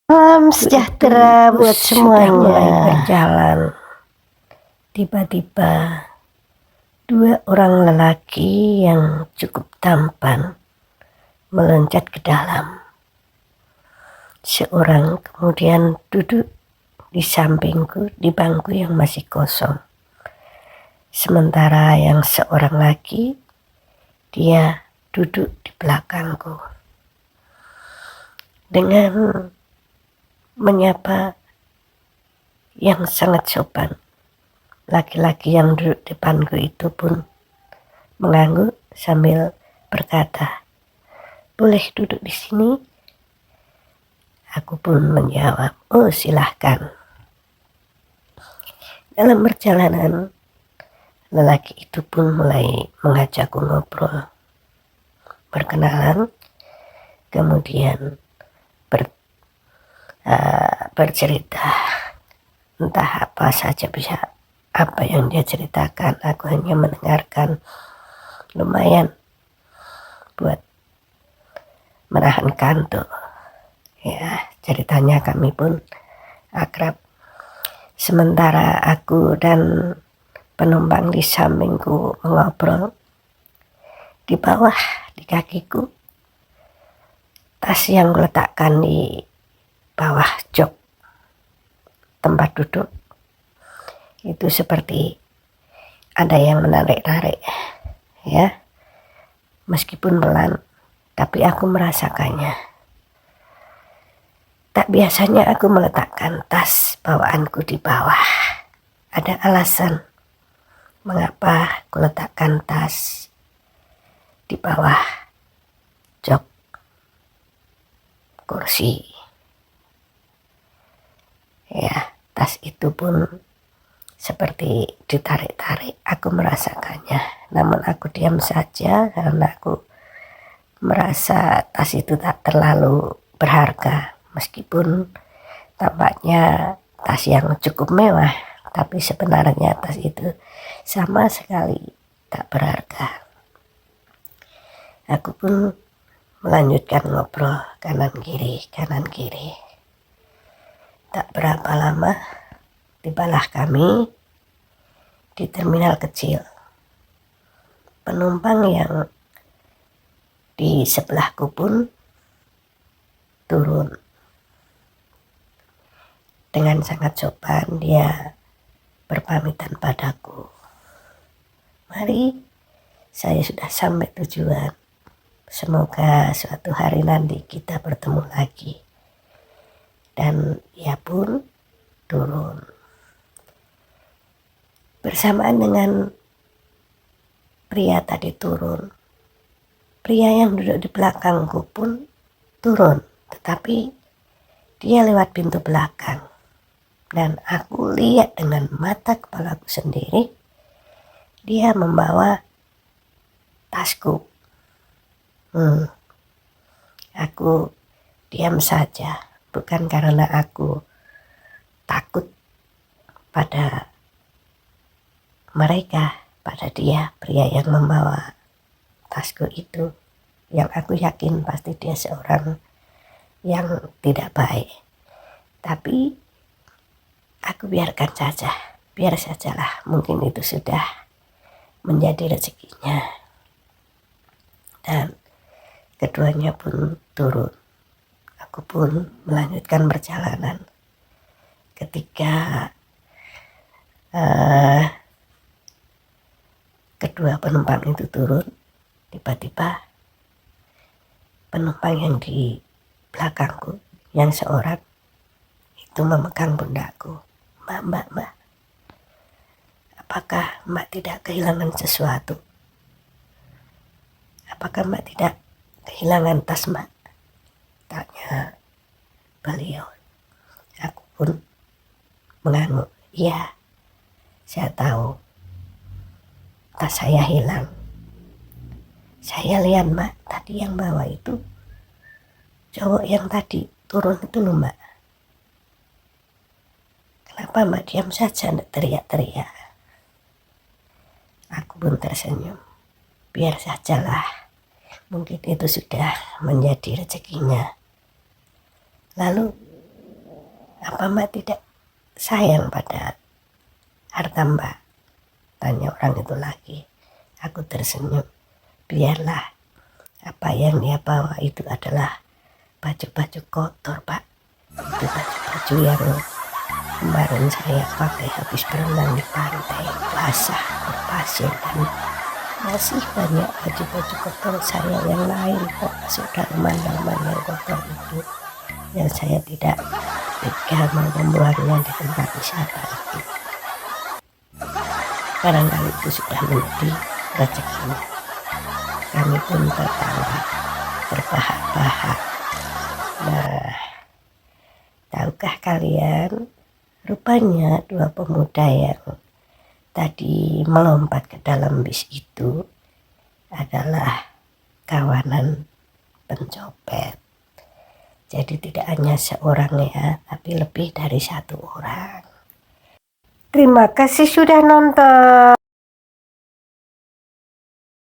Salam sejahtera buat Sudah mulai semuanya. berjalan. Tiba-tiba dua orang lelaki yang cukup tampan meloncat ke dalam. Seorang kemudian duduk di sampingku di bangku yang masih kosong. Sementara yang seorang lagi dia duduk di belakangku. Dengan menyapa yang sangat sopan, laki-laki yang duduk depanku itu pun mengangguk sambil berkata, "Boleh duduk di sini?" Aku pun menjawab, "Oh, silahkan." Dalam perjalanan, lelaki itu pun mulai mengajakku ngobrol, berkenalan, kemudian bercerita entah apa saja, bisa apa yang dia ceritakan. Aku hanya mendengarkan, lumayan buat menahan kantuk. Ya, ceritanya kami pun akrab. Sementara aku dan penumpang di sampingku mengobrol, di bawah di kakiku tas yang kuletakkan di bawah jok tempat duduk itu seperti ada yang menarik-narik, ya, meskipun pelan, tapi aku merasakannya. Tak biasanya aku meletakkan tas bawaanku di bawah. Ada alasan mengapa aku letakkan tas di bawah jok kursi. Ya, tas itu pun seperti ditarik-tarik. Aku merasakannya, namun aku diam saja karena aku merasa tas itu tak terlalu berharga. Meskipun tampaknya tas yang cukup mewah, tapi sebenarnya tas itu sama sekali tak berharga. Aku pun melanjutkan ngobrol kanan kiri. Tak berapa lama tibalah kami di terminal kecil. Penumpang yang di sebelahku pun turun. Dengan sangat sopan dia berpamitan padaku. "Mari, saya sudah sampai tujuan. Semoga suatu hari nanti kita bertemu lagi." Dan ia pun turun. Bersamaan dengan pria tadi turun, pria yang duduk di belakangku pun turun, tetapi dia lewat pintu belakang. Dan aku lihat dengan mata kepalaku sendiri, dia membawa tasku. Aku diam saja, bukan karena aku takut pada mereka, pada dia, pria yang membawa tasku itu, yang aku yakin pasti dia seorang yang tidak baik. Tapi aku biarkan saja, biar sajalah, mungkin itu sudah menjadi rezekinya. Dan keduanya pun turun. Aku pun melanjutkan perjalanan. Ketika kedua penumpang itu turun, tiba-tiba penumpang yang di belakangku, yang seorang itu memegang pundakku. Mbak, apakah Mbak tidak kehilangan sesuatu? Apakah Mbak tidak kehilangan tas Mbak? Tanya beliau. Aku pun mengangguk. "Iya, saya tahu tas saya hilang. Saya lihat Mbak, tadi yang bawa itu cowok yang tadi turun itu loh Mbak. Kenapa Mbak diam saja, tidak teriak-teriak?" Aku pun tersenyum. Biar sajalah, mungkin itu sudah menjadi rezekinya. Lalu Apa Mbak tidak sayang pada harta Mbak? Tanya orang itu lagi. Aku tersenyum. Biarlah, apa yang dia bawa itu adalah baju-baju kotor, Pak. Itu baju-baju yang kemarin saya pakai habis berenang di pantai, basah, berpasir, dan masih banyak baju-baju kotor saya yang lain, termasuk dalaman-dalaman yang kotor itu, yang saya tidak tega mau membuangnya di tempat wisata itu. Barangkali itu sudah menjadi rezekinya. Kami pun tertawa, terbahak-bahak. Nah, tahukah kalian, rupanya dua pemuda yang tadi melompat ke dalam bis itu adalah kawanan pencopet. Jadi tidak hanya seorang ya, tapi lebih dari satu orang. Terima kasih sudah nonton.